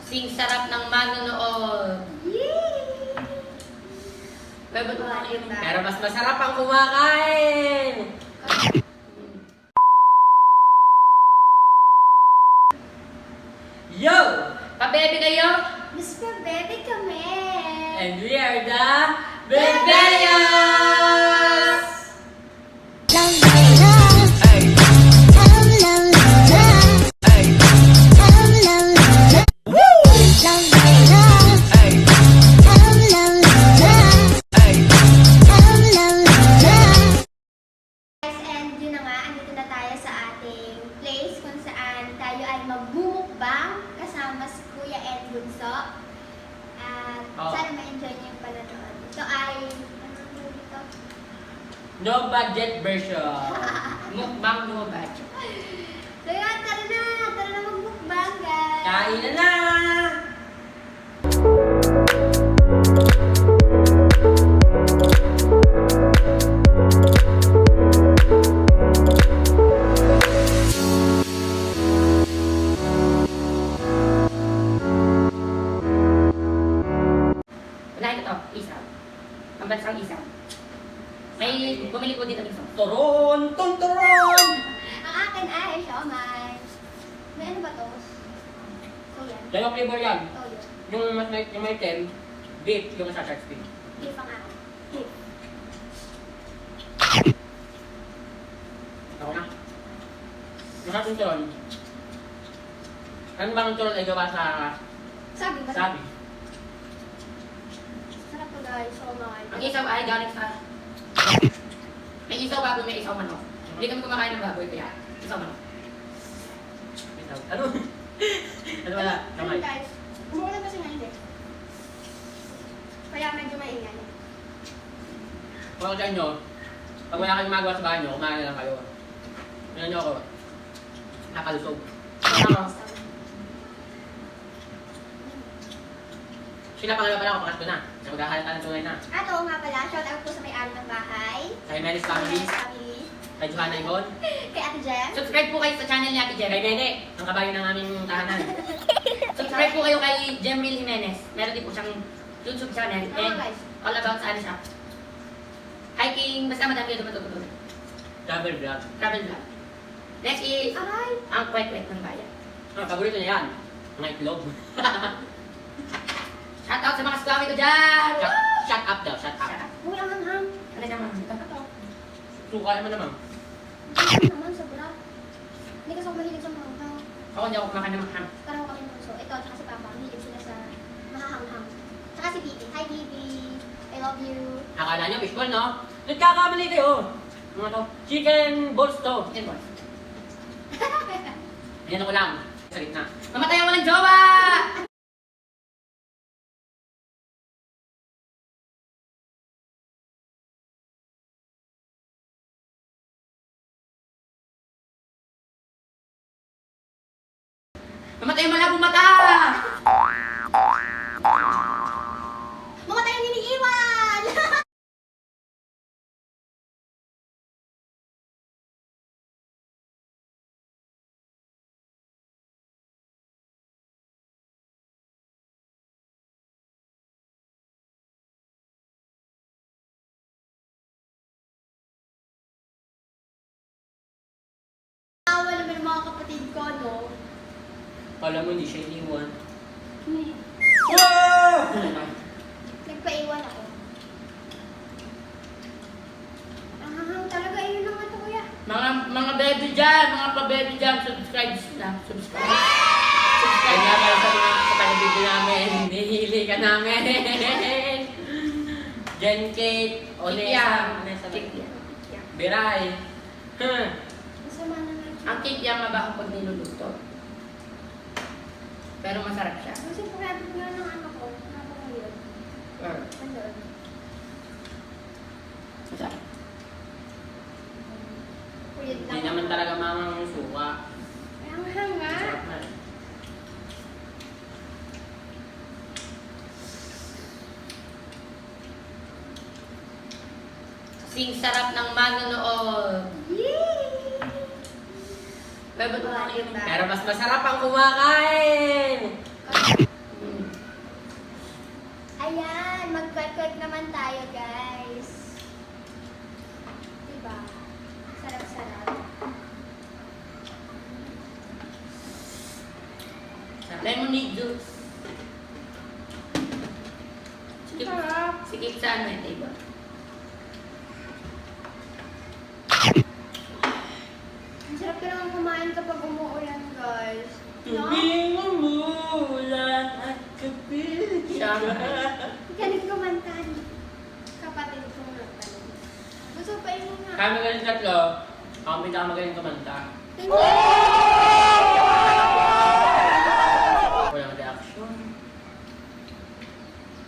Sing sarap ng manood. Pero mas masarap ang kumakain. Yo! Pa-bebe kayo? Mas pa-bebe kami. And we are the BEBEllos! MUKBANG kasama si Kuya Ed Bunso. At sana ma-enjoy niyo yung panonood. Ito ay, ito? No budget version. Mukbang no budget. So yun, tara na mag-mukbang guys. Kain na! Ang bansang isaw. May bumili ko dito ng isaw. Turon! Turon! Ang akin ay siomai. May ano ba to? So yan. Dalawa flavor yan. Oh, yun. Yung may tem, beef, yung sa shark fin. Beef ang akin. Beef. Ako na. Yung ating turon. Ano bang turon ay gawa sa Sabi ba? sabi? Sarap to guys, siomai. Ang isaw ay galing sa... May isaw baboy, may isaw manok. Hindi kami kumakain ng baboy, kaya isaw manok. Isaw. Ano? Ano wala? Kamay. Guys, umuulan kasi nga hindi. Kaya medyo maingay. Kung ako sa inyo, pag wala kayong magawa sa bahay nyo, kumain na lang kayo. Tignan nyo ako. Nakalusog. Ako. Sila pangalawa pala ako, pangatlo na. Sa maghahalata ng tunay na. At oo nga pala, shout out po sa may-ari ng bahay. Kay Melis Family. Kay Johanna Ibon. Kay Ate Jem. Subscribe po kayo sa channel ni Ate Jem. Kay Nene, ang kabayo ng aming tahanan. Subscribe po kayo kay Jemil Jimenez. Meron din po siyang YouTube channel. And guys. all about sa ano siya. Hiking, basta madami yung matututunan. Travel vlog. Travel vlog. Next is, Aray! ang kwek-kwek ng bayan. Paborito niya yan. Mga itlog. Shout out sa mga squammy ko dyan! Shut up daw, shut up. Uy, ang hanghang. Ano naman? Ito. Suka naman naman. Ano naman, sobra. Hindi kasi ako mahilig sa mahanghang. Ako hindi ako kumakain ng maghang. Parang kami bunso. Ito, tsaka si Papa, mahilig sila sa mahahanghang. Tsaka si Bibi. Hi, Bibi. I love you. Akala niyo, fishball, no? Nagkakamali kayo. Mga to, chicken balls to. Chicken balls. Yan ako lang. Sa gitna. Mamatay ang walang jowa! Mamatay ang malabong mata! Mamatay ang iniiwan! Awa naman ang mga kapatid ko, no? Kala mo hindi siya iniwan. Nagpaiwan ako. Ang hanghang talaga, ayun na nga to, kuya. Mga baby dyan, mga pa-baby dyan, subscribe na. Subscribe. Subscribe na para sa mga kapalibig namin. Nihili ka namin. Jen Kate, Onesa, Biray. Masama na nga. Ang cake yan mabaho pag niluluto. Pero masarap siya. Kasi pagkado ko nga ng ano ko, napakayon. Ano? Masarap. Kuyod lang. Hindi naman talaga mamang yung suka. Ay, ang hanga. Masarap na. Sing sarap ng manood. Pero mas masarap ang kumakain. Lemonade juice. Sikip sa ano ito, iba? Ang sarap ka naman kumain kapag umuulan, guys. No? Tubing umulan at kapit. Siyempre. Galing kumanta ni kapatid ko na pala. Gusto pa yun nga. Kami magaling tatlo. Ako pinakamagaling kumanta. Walang reaction.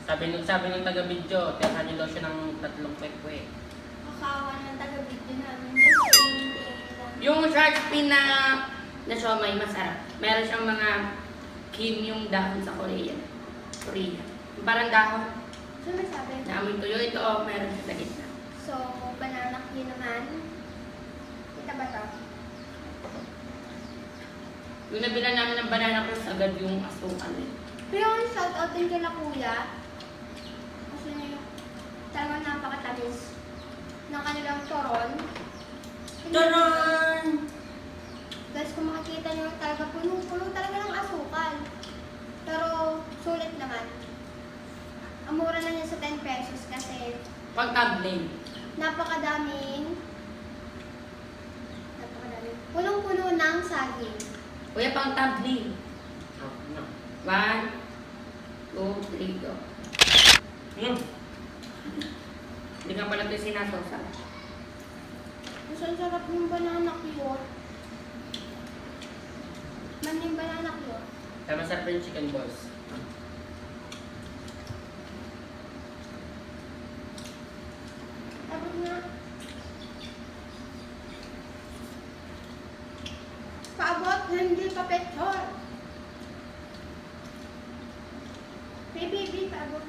Sabi ng taga-video, tirahan niyo daw siya ng 3 kwek-kwek. Kakawa ng taga-video namin. Just lang. Yung shark fin na siomay, masarap. Meron siyang mga kim yung dahon sa Korea. Yung parang dahon. So, may sabi. Naamoy tuyo. Ito, oh, meron siya sa gitna. So, banana cue naman. Kita ba to? Yung nabila namin ng banana cross, agad yung asukal eh. Pero yung shoutout din kila kuya. Kasi talagang napakatamis ng kanilang toron. Taran! Guys, kung makikita nyo talaga puno-puno talaga ng asukal. Pero sulit naman. Ang mura na niya sa 10 pesos kasi Pag-tabling. napakadaming punong-puno ng saging. Kuya, pang tabling. Oh, no. 1, 2, 3, go. Hindi nga pala ito sinasawsa. Mas ang sarap yung banana cute. Man yung banana cute. Kaya masarap yung chicken balls. Tapos na. Paabot, hindi pa petrol. Baby, paabot.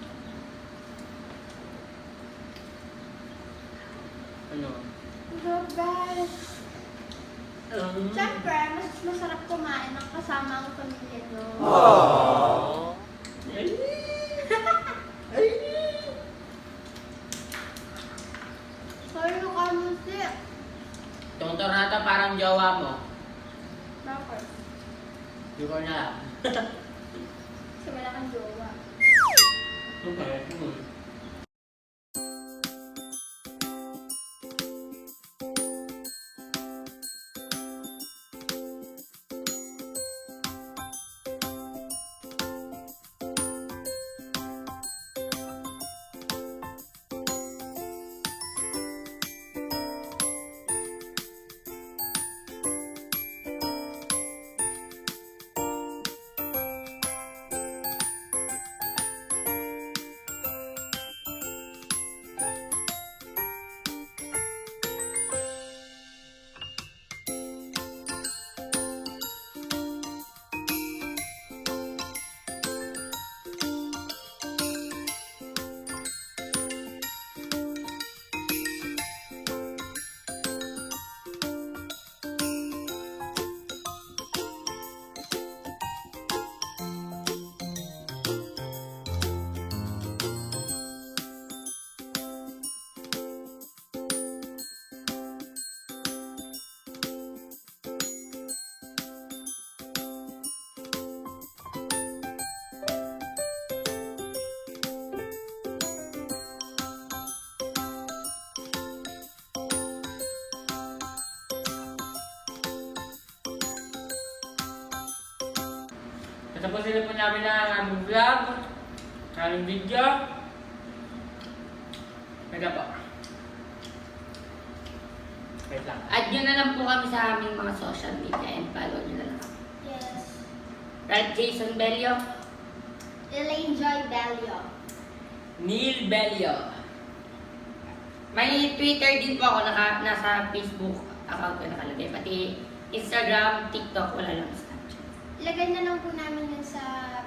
Ano? Good guys. Siyempre, mas masarap kumain ng kasama ang pamilya nyo. Aww. Sorry no kamusti. Itong tornata parang jowa mo. Bakit? Hindi ko na. Kasi wala kang jowa. Okay. Tapusin na po namin ang aming vlog, aming video. Nagka po. Wait lang. Add nyo na lang po kami sa aming mga social media and follow nyo na lang kami. Yes. Right, Jason Bello, Elaine Joy Bello. Neil Bello. may Twitter din po ako, nasa Facebook account ko nakalagay. Pati Instagram, TikTok, wala lang Snapchat. Ilagay na lang po namin yun sa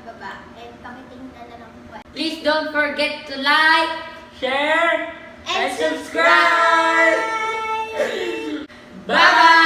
baba and pakitingnan na lang po. Please don't forget to like, Share And and subscribe! Bye!